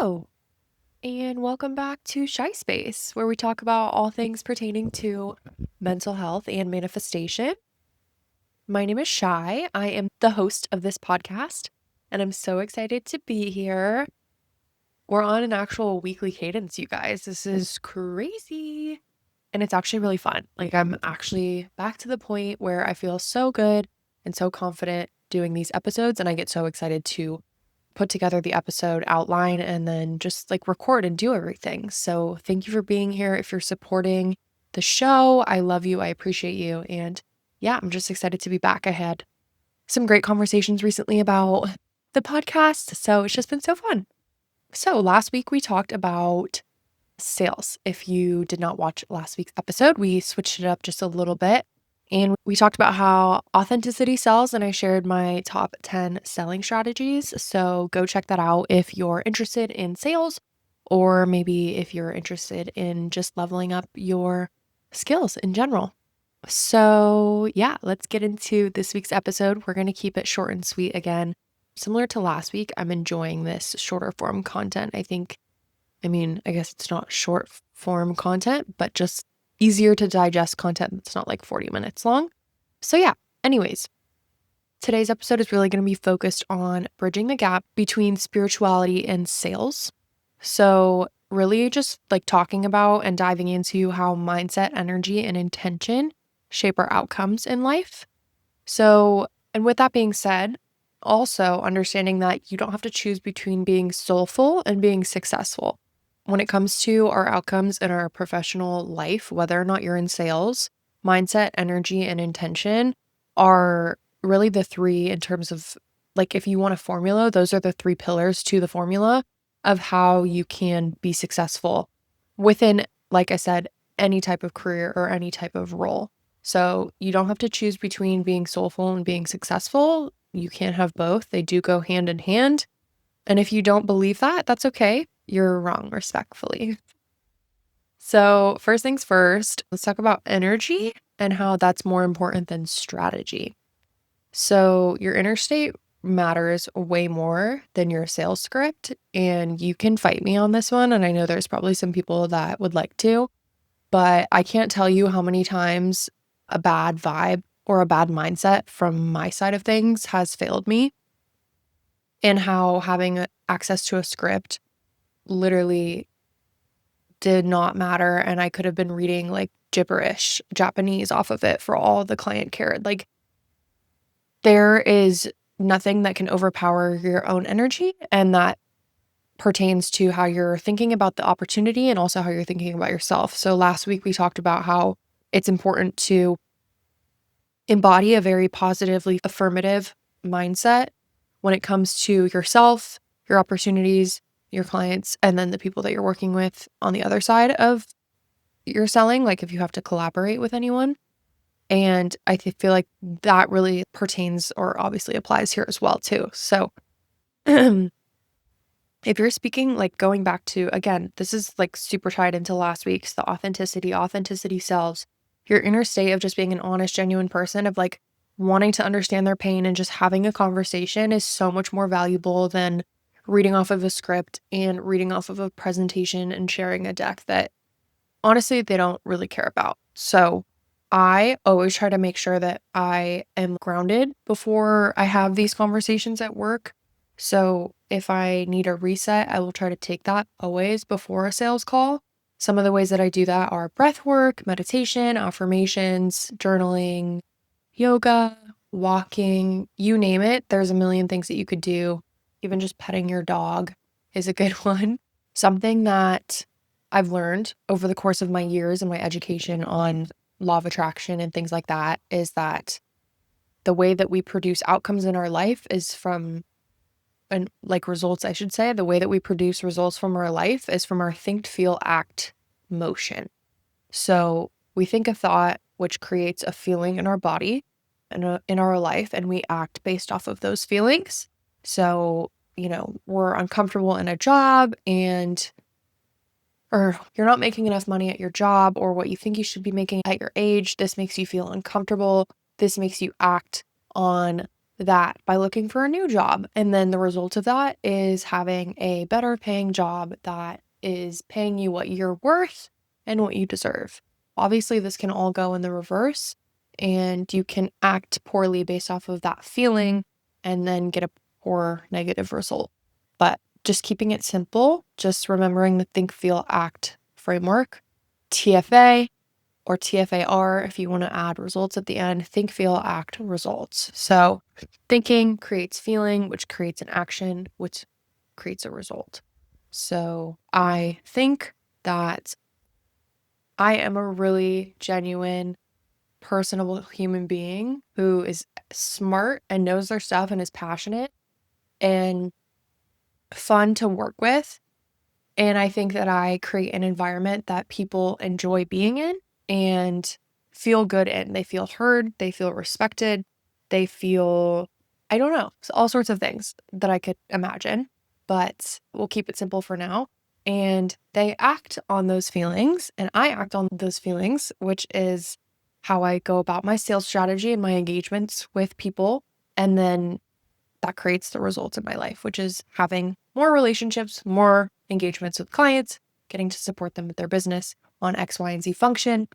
Hello, and welcome back to ShySpace, where we talk about all things pertaining to mental health and manifestation. My name is Shy. I am the host of this podcast, and I'm so excited to be here. We're on an actual weekly cadence, you guys. This is crazy. And it's actually really fun. Like, I'm actually back to the point where I feel so good and so confident doing these episodes, and I get so excited to put together the episode outline and then just like record and do everything. So thank you for being here. If you're supporting the show, I love you. I appreciate you. And yeah, I'm just excited to be back. I had some great conversations recently about the podcast. So it's just been so fun. So last week we talked about sales. If you did not watch last week's episode, we switched it up just a little bit. And we talked about how authenticity sells, and I shared my top 10 selling strategies. So go check that out if you're interested in sales, or maybe if you're interested in just leveling up your skills in general. So, yeah, let's get into this week's episode. We're going to keep it short and sweet again. Similar to last week, I'm enjoying this shorter form content. I guess it's not short form content, but just easier to digest content that's not like 40 minutes long. So, yeah, anyways, today's episode is really going to be focused on bridging the gap between spirituality and sales. So, really just like talking about and diving into how mindset, energy, and intention shape our outcomes in life. So, and with that being said, also understanding that you don't have to choose between being soulful and being successful. When it comes to our outcomes in our professional life, whether or not you're in sales, mindset, energy, and intention are really the three in terms of like if you want a formula, those are the three pillars to the formula of how you can be successful within, like I said, any type of career or any type of role. So you don't have to choose between being soulful and being successful. You can't have both. They do go hand in hand. And if you don't believe that, that's okay. You're wrong, respectfully. So, first things first, let's talk about energy and how that's more important than strategy. So, your inner state matters way more than your sales script. And you can fight me on this one. And I know there's probably some people that would like to, but I can't tell you how many times a bad vibe or a bad mindset from my side of things has failed me, and how having access to a script literally did not matter. And I could have been reading like gibberish Japanese off of it for all the client cared. Like, there is nothing that can overpower your own energy. And that pertains to how you're thinking about the opportunity and also how you're thinking about yourself. So last week we talked about how it's important to embody a very positively affirmative mindset when it comes to yourself, your opportunities, your clients, and then the people that you're working with on the other side of your selling, like if you have to collaborate with anyone. And I feel like that really pertains or obviously applies here as well too. So if you're speaking, like going back to, again, this is like super tied into last week's, the authenticity selves, your inner state of just being an honest, genuine person of like wanting to understand their pain and just having a conversation is so much more valuable than reading off of a script and reading off of a presentation and sharing a deck that honestly they don't really care about. So I always try to make sure that I am grounded before I have these conversations at work. So if I need a reset, I will try to take that always before a sales call. Some of the ways that I do that are breath work, meditation, affirmations, journaling, yoga, walking, you name it. There's a million things that you could do. Even just petting your dog is a good one. Something that I've learned over the course of my years and my education on law of attraction and things like that is that the way that we produce outcomes in our life is from, and like results, I should say, the way that we produce results from our life is from our think, feel, act motion. So we think a thought, which creates a feeling in our body and in our life, and we act based off of those feelings. So, we're uncomfortable in a job or you're not making enough money at your job or what you think you should be making at your age. This makes you feel uncomfortable. This makes you act on that by looking for a new job. And then the result of that is having a better paying job that is paying you what you're worth and what you deserve. Obviously, this can all go in the reverse, and you can act poorly based off of that feeling and then get a poor negative result. But just keeping it simple, just remembering the think, feel, act framework, TFA or TFAR if you want to add results at the end, think, feel, act, results. So thinking creates feeling, which creates an action, which creates a result. So I think that I am a really genuine, personable human being who is smart and knows their stuff and is passionate and fun to work with. And I think that I create an environment that people enjoy being in and feel good in. They feel heard, they feel respected, they feel, I don't know, all sorts of things that I could imagine, but we'll keep it simple for now. And they act on those feelings, and I act on those feelings, which is how I go about my sales strategy and my engagements with people. And then that creates the results in my life, which is having more relationships, more engagements with clients, getting to support them with their business on X, Y, and Z function.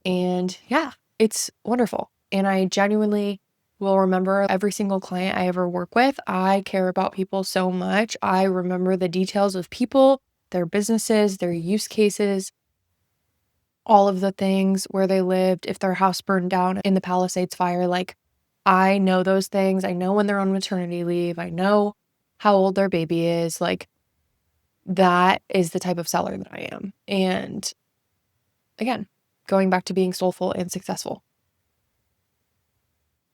And yeah, it's wonderful. And I genuinely will remember every single client I ever work with. I care about people so much. I remember the details of people, their businesses, their use cases, all of the things, where they lived, if their house burned down in the Palisades fire. Like, I know those things. I know when they're on maternity leave. I know how old their baby is. Like, that is the type of seller that I am. And again, going back to being soulful and successful.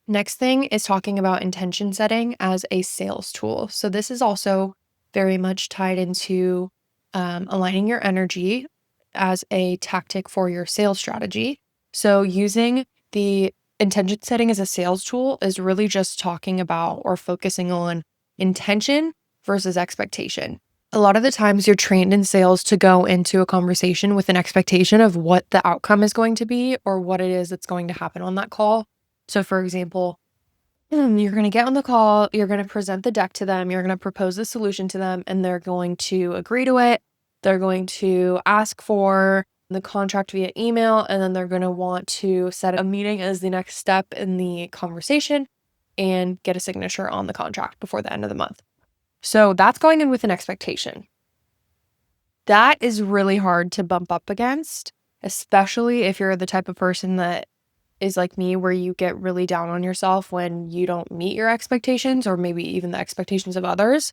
Next thing is talking about intention setting as a sales tool. So this is also very much tied into aligning your energy as a tactic for your sales strategy. So using the intention setting as a sales tool is really just talking about or focusing on intention versus expectation. A lot of the times you're trained in sales to go into a conversation with an expectation of what the outcome is going to be or what it is that's going to happen on that call. So for example, you're going to get on the call, you're going to present the deck to them, you're going to propose the solution to them, and they're going to agree to it. They're going to ask for the contract via email, and then they're going to want to set a meeting as the next step in the conversation and get a signature on the contract before the end of the month. So that's going in with an expectation. That is really hard to bump up against, especially if you're the type of person that is like me, where you get really down on yourself when you don't meet your expectations or maybe even the expectations of others.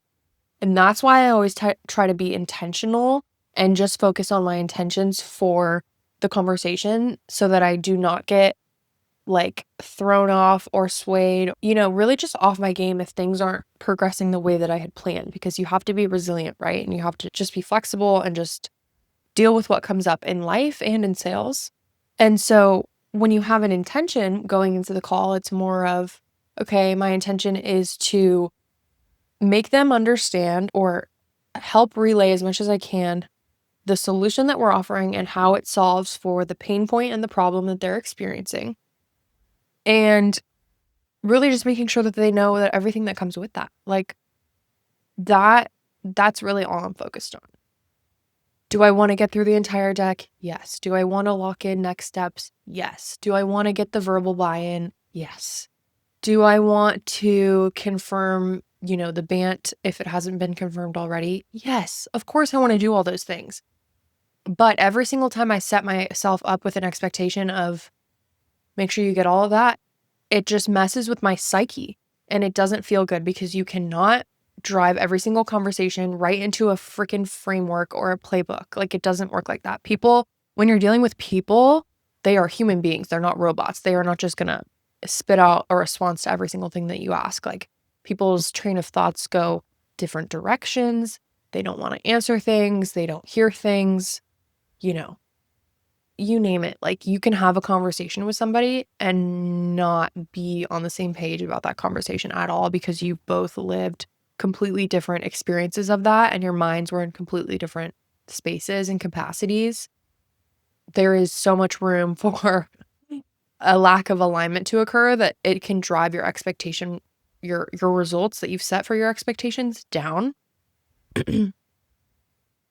And that's why I always try to be intentional and just focus on my intentions for the conversation so that I do not get like thrown off or swayed, really just off my game if things aren't progressing the way that I had planned, because you have to be resilient, right? And you have to just be flexible and just deal with what comes up in life and in sales. And so when you have an intention going into the call, it's more of, okay, my intention is to make them understand or help relay as much as I can the solution that we're offering and how it solves for the pain point and the problem that they're experiencing. And really just making sure that they know that everything that comes with that, like that's really all I'm focused on. Do I want to get through the entire deck? Yes. Do I want to lock in next steps? Yes. Do I want to get the verbal buy-in? Yes. Do I want to confirm, the BANT if it hasn't been confirmed already? Yes. Of course I want to do all those things. But every single time I set myself up with an expectation of make sure you get all of that, it just messes with my psyche and it doesn't feel good, because you cannot drive every single conversation right into a freaking framework or a playbook. Like, it doesn't work like that. People, when you're dealing with people, they are human beings. They're not robots. They are not just going to spit out a response to every single thing that you ask. Like, people's train of thoughts go different directions. They don't want to answer things. They don't hear things, you name it. Like, you can have a conversation with somebody and not be on the same page about that conversation at all, because you've both lived completely different experiences of that and your minds were in completely different spaces and capacities. There is so much room for a lack of alignment to occur that it can drive your expectation your results that you've set for your expectations down. And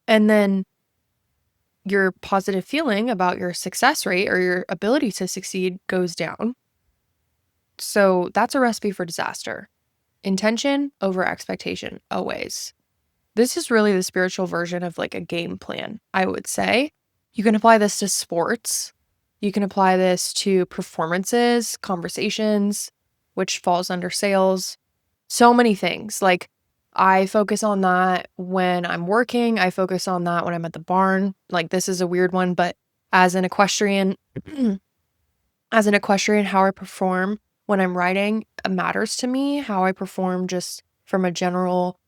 then your positive feeling about your success rate or your ability to succeed goes down. So that's a recipe for disaster. Intention over expectation, always. This is really the spiritual version of like a game plan, I would say. You can apply this to sports. You can apply this to performances, conversations, which falls under sales. So many things. Like I focus on that when I'm working. I focus on that when I'm at the barn. Like this is a weird one, but as an equestrian, how I perform when I'm riding matters to me. How I perform just from a general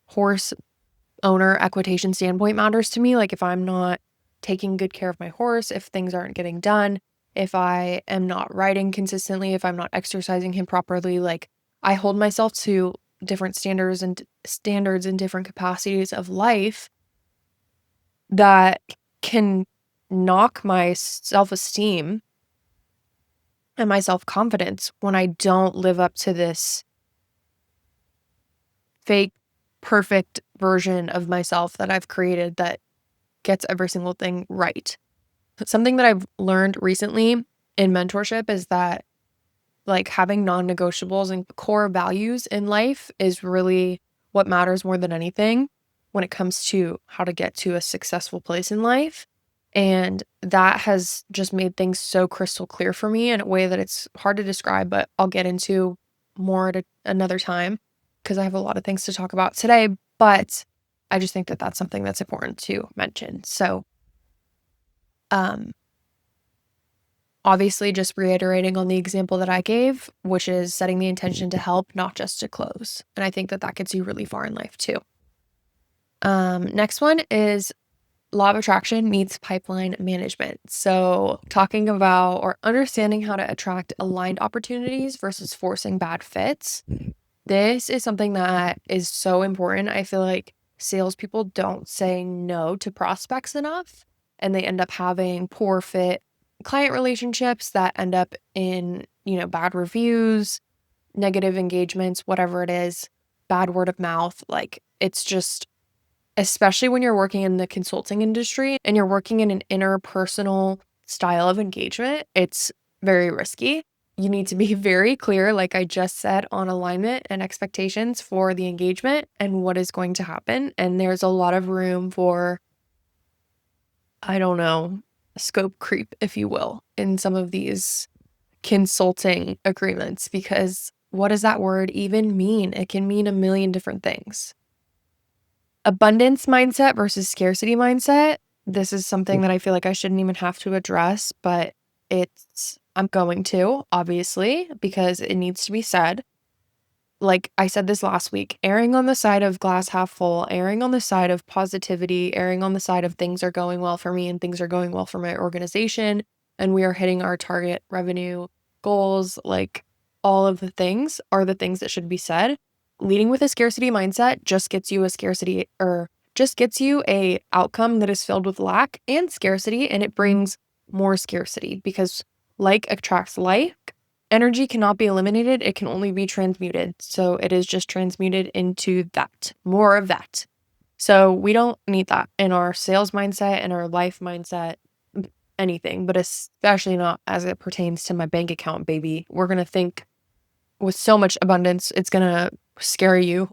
horse owner equitation standpoint matters to me. Like if I'm not taking good care of my horse, if things aren't getting done, if I am not riding consistently, if I'm not exercising him properly, like I hold myself to different standards in different capacities of life that can knock my self-esteem and my self-confidence when I don't live up to this fake perfect version of myself that I've created that gets every single thing right. Something that I've learned recently in mentorship is that like having non-negotiables and core values in life is really what matters more than anything when it comes to how to get to a successful place in life. And that has just made things so crystal clear for me in a way that it's hard to describe, but I'll get into more at another time because I have a lot of things to talk about today. But I just think that that's something that's important to mention. So, um, obviously, just reiterating on the example that I gave, which is setting the intention to help, not just to close. And I think that that gets you really far in life too. Next one is law of attraction meets pipeline management. So, talking about or understanding how to attract aligned opportunities versus forcing bad fits. This is something that is so important. I feel like salespeople don't say no to prospects enough, and they end up having poor fit client relationships that end up in, bad reviews, negative engagements, whatever it is, bad word of mouth. Like it's just, especially when you're working in the consulting industry and you're working in an interpersonal style of engagement, it's very risky. You need to be very clear, like I just said, on alignment and expectations for the engagement and what is going to happen. And there's a lot of room for, I don't know, scope creep, if you will, in some of these consulting agreements, because what does that word even mean? It can mean a million different things. Abundance mindset versus scarcity mindset. This is something that I feel like I shouldn't even have to address, but I'm going to, obviously, because it needs to be said. Like I said this last week, erring on the side of glass half full, erring on the side of positivity, erring on the side of things are going well for me and things are going well for my organization, and we are hitting our target revenue goals, like all of the things are the things that should be said. Leading with a scarcity mindset just gets you a outcome that is filled with lack and scarcity, and it brings more scarcity because like attracts like. Energy cannot be eliminated. It can only be transmuted. So it is just transmuted into that, more of that. So we don't need that in our sales mindset and our life mindset, anything, but especially not as it pertains to my bank account, baby. We're going to think with so much abundance, it's going to scare you.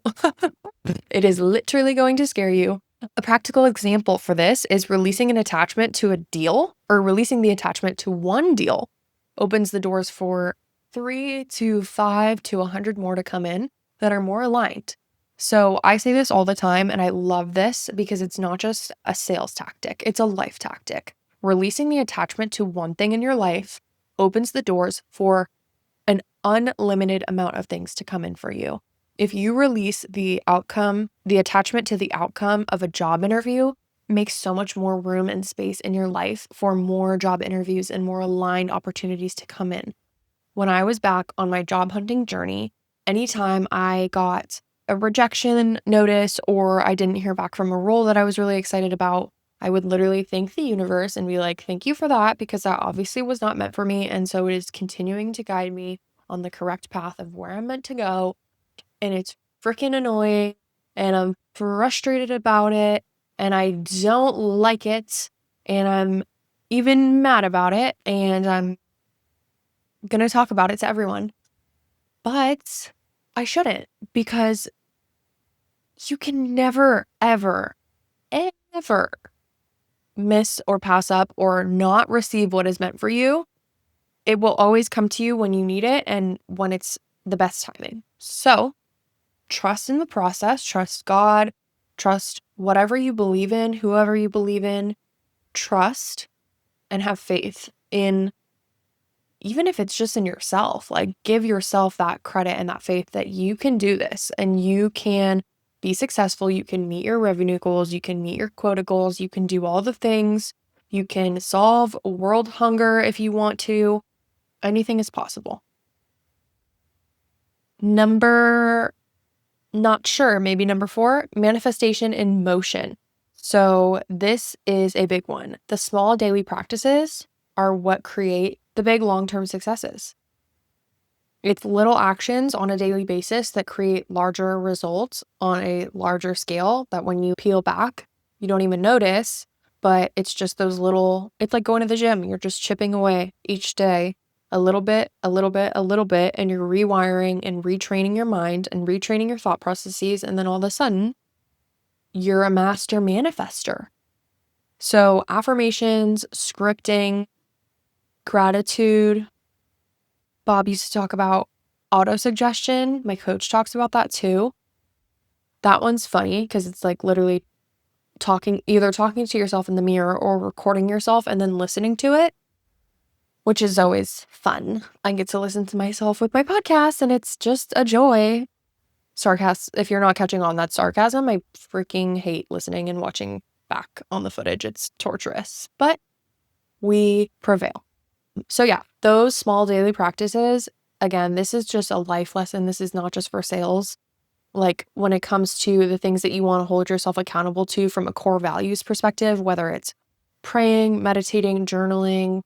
It is literally going to scare you. A practical example for this is releasing an attachment to a deal, or releasing the attachment to one deal opens the doors for 3 to 5 to 100 more to come in that are more aligned. So I say this all the time, and I love this because it's not just a sales tactic, it's a life tactic. Releasing the attachment to one thing in your life opens the doors for an unlimited amount of things to come in for you. If you release the attachment to the outcome of a job interview, makes so much more room and space in your life for more job interviews and more aligned opportunities to come in. When I was back on my job hunting journey, anytime I got a rejection notice or I didn't hear back from a role that I was really excited about, I would literally thank the universe and be like, thank you for that, because that obviously was not meant for me. And so it is continuing to guide me on the correct path of where I'm meant to go. and it's freaking annoying and I'm frustrated about it and I don't like it and I'm even mad about it and I'm going to talk about it to everyone. But I shouldn't, because you can never, ever, ever miss or pass up or not receive what is meant for you. It will always come to you when you need it and when it's the best timing. So trust in the process, trust God, trust whatever you believe in, whoever you believe in, trust and have faith in, even if it's just in yourself, like give yourself that credit and that faith that you can do this and you can be successful. You can meet your revenue goals. You can meet your quota goals. You can do all the things. You can solve world hunger if you want to. Anything is possible. Not sure, maybe number 4, manifestation in motion. So this is a big one. The small daily practices are what create the big long-term successes. It's little actions on a daily basis that create larger results on a larger scale that when you peel back, you don't even notice, but it's just those little, it's like going to the gym. You're just chipping away each day a little bit, a little bit, a little bit, and you're rewiring and retraining your mind and retraining your thought processes. And then all of a sudden, you're a master manifester. So affirmations, scripting, gratitude. Bob used to talk about auto-suggestion. My coach talks about that too. That one's funny because it's like literally either talking to yourself in the mirror or recording yourself and then listening to it, which is always fun. I get to listen to myself with my podcast and it's just a joy. Sarcasm, if you're not catching on, that's sarcasm. I freaking hate listening and watching back on the footage. It's torturous, but we prevail. So yeah, those small daily practices, again, this is just a life lesson. This is not just for sales. Like when it comes to the things that you want to hold yourself accountable to from a core values perspective, whether it's praying, meditating, journaling,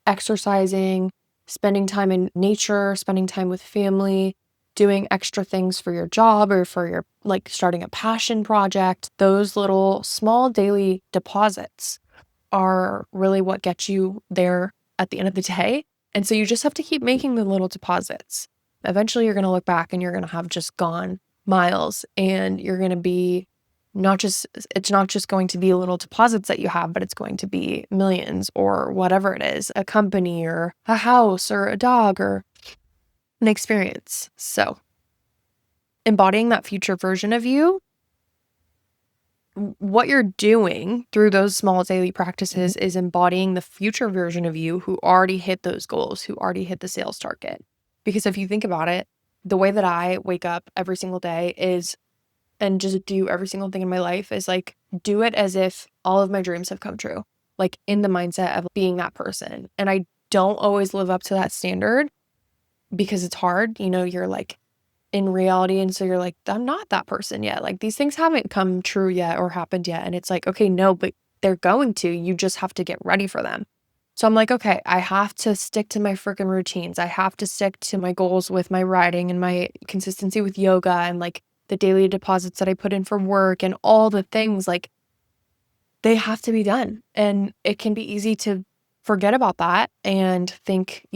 exercising, spending time in nature, spending time with family, doing extra things for your job or for your, like starting a passion project, those little small daily deposits are really what gets you there at the end of the day. And so you just have to keep making the little deposits. Eventually you're going to look back and you're going to have just gone miles and you're going to be it's not just going to be little deposits that you have, but it's going to be millions or whatever it is, a company or a house or a dog or an experience. So embodying that future version of you, what you're doing through those small daily practices is embodying the future version of you who already hit those goals, who already hit the sales target. Because if you think about it, the way that I wake up every single day and just do every single thing in my life is like, do it as if all of my dreams have come true, like in the mindset of being that person. And I don't always live up to that standard because it's hard. You're like in reality. And so you're like, I'm not that person yet. Like these things haven't come true yet or happened yet. And it's like, okay, no, but they're going to, you just have to get ready for them. So I'm like, okay, I have to stick to my freaking routines. I have to stick to my goals with my writing and my consistency with yoga and like the daily deposits that I put in for work and all the things, like they have to be done. And it can be easy to forget about that and think,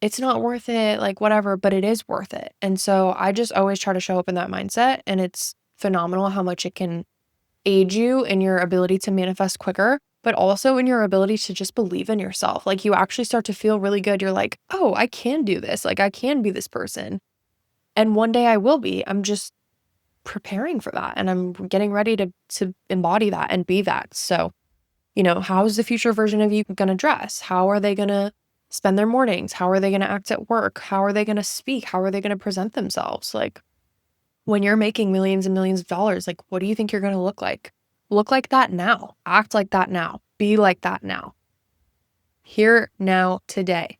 it's not worth it, like whatever, but it is worth it. And so I just always try to show up in that mindset, and it's phenomenal how much it can aid you in your ability to manifest quicker, but also in your ability to just believe in yourself. Like you actually start to feel really good. You're like, oh, I can do this. Like I can be this person. And one day I will be. I'm just preparing for that. And I'm getting ready to embody that and be that. So, how is the future version of you going to dress? How are they going to spend their mornings? How are they going to act at work? How are they going to speak? How are they going to present themselves? Like when you're making millions and millions of dollars, like what do you think you're going to look like? Look like that now. Act like that now. Be like that now. Here, now, today.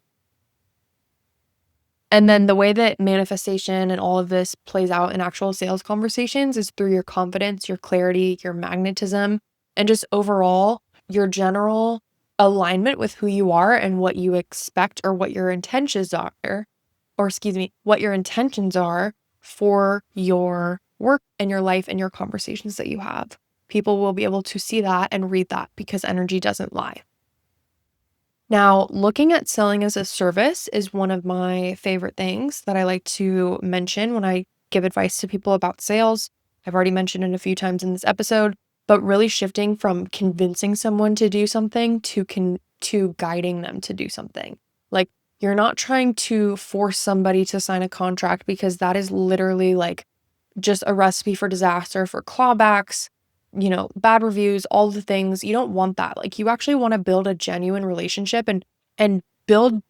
And then the way that manifestation and all of this plays out in actual sales conversations is through your confidence, your clarity, your magnetism, and just overall your general alignment with who you are and what you expect or what your intentions are, what your intentions are for your work and your life and your conversations that you have. People will be able to see that and read that because energy doesn't lie. Now, looking at selling as a service is one of my favorite things that I like to mention when I give advice to people about sales. I've already mentioned it a few times in this episode, but really shifting from convincing someone to do something to guiding them to do something. Like, you're not trying to force somebody to sign a contract because that is literally like just a recipe for disaster, for clawbacks, bad reviews, all the things. You don't want that. Like, you actually want to build a genuine relationship and build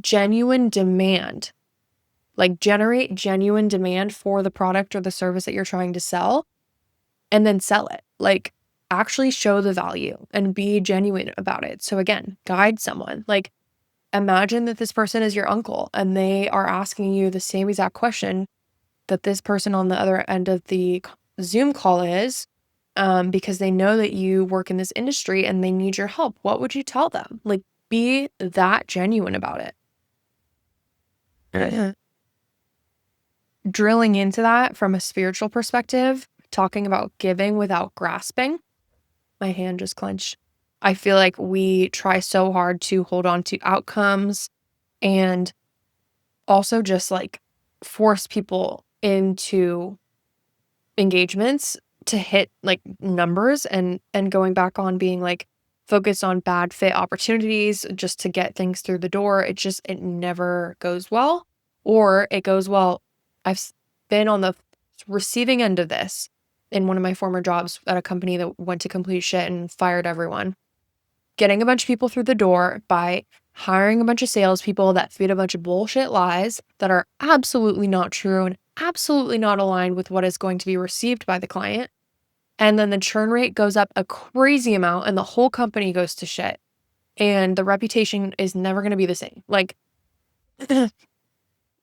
genuine demand. Like, generate genuine demand for the product or the service that you're trying to sell, and then sell it. Like, actually show the value and be genuine about it. So again, guide someone. Like, imagine that this person is your uncle and they are asking you the same exact question that this person on the other end of the Zoom call is, because they know that you work in this industry and they need your help. What would you tell them? Like, be that genuine about it. Drilling into that from a spiritual perspective, talking about giving without grasping. My hand just clenched. I feel like we try so hard to hold on to outcomes and also just like force people into engagements to hit like numbers and going back on being like focused on bad fit opportunities just to get things through the door. It never goes well, or it goes well. I've been on the receiving end of this in one of my former jobs at a company that went to complete shit and fired everyone. Getting a bunch of people through the door by hiring a bunch of salespeople that feed a bunch of bullshit lies that are absolutely not true and absolutely not aligned with what is going to be received by the client. And then the churn rate goes up a crazy amount and the whole company goes to shit. And the reputation is never going to be the same. Like,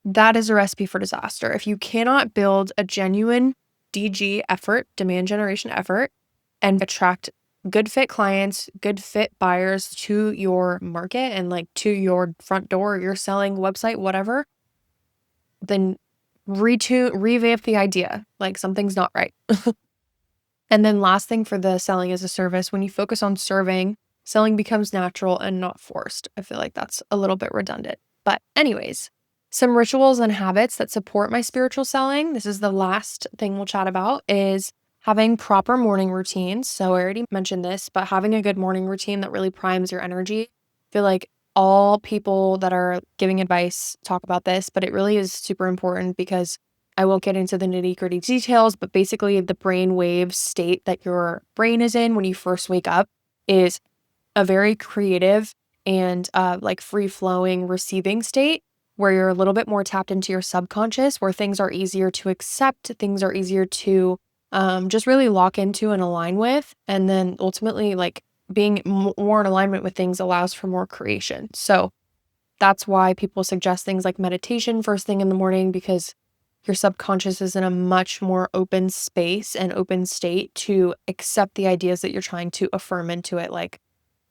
that is a recipe for disaster. If you cannot build a genuine DG effort, demand generation effort, and attract good fit clients, good fit buyers to your market and like to your front door, your selling website, whatever, then revamp the idea. Like, something's not right. And then last thing for the selling as a service, when you focus on serving, selling becomes natural and not forced. I feel like that's a little bit redundant. But anyways, some rituals and habits that support my spiritual selling. This is the last thing we'll chat about, is having proper morning routines. So I already mentioned this, but having a good morning routine that really primes your energy. I feel like all people that are giving advice talk about this, but it really is super important because I won't get into the nitty-gritty details, but basically the brain wave state that your brain is in when you first wake up is a very creative and like free-flowing receiving state where you're a little bit more tapped into your subconscious, where things are easier to accept, things are easier to just really lock into and align with. And then ultimately, like, being more in alignment with things allows for more creation. So that's why people suggest things like meditation first thing in the morning, because your subconscious is in a much more open space and open state to accept the ideas that you're trying to affirm into it, like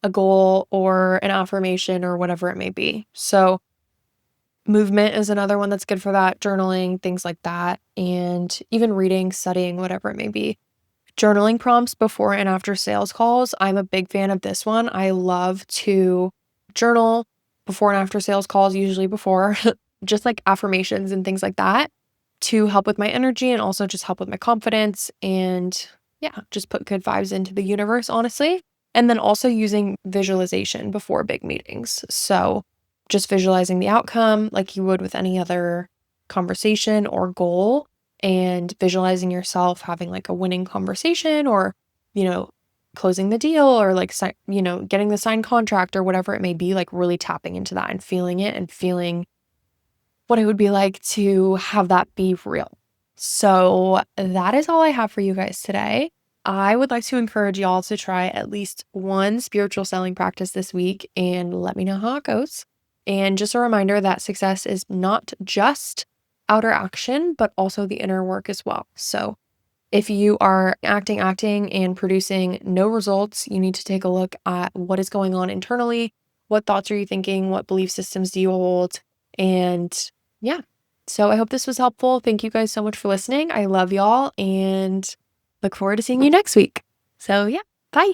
a goal or an affirmation or whatever it may be. So movement is another one that's good for that, journaling, things like that, and even reading, studying, whatever it may be. Journaling prompts before and after sales calls. I'm a big fan of this one. I love to journal before and after sales calls, usually before, just like affirmations and things like that, to help with my energy and also just help with my confidence and just put good vibes into the universe, honestly. And then also using visualization before big meetings. So just visualizing the outcome like you would with any other conversation or goal, and visualizing yourself having like a winning conversation or, closing the deal or like, getting the signed contract or whatever it may be, like really tapping into that and feeling it and feeling what it would be like to have that be real. So that is all I have for you guys today. I would like to encourage y'all to try at least one spiritual selling practice this week and let me know how it goes. And just a reminder that success is not just outer action, but also the inner work as well. So if you are acting, and producing no results, you need to take a look at what is going on internally. What thoughts are you thinking? What belief systems do you hold? And So I hope this was helpful. Thank you guys so much for listening. I love y'all and look forward to seeing you next week. So, yeah, bye.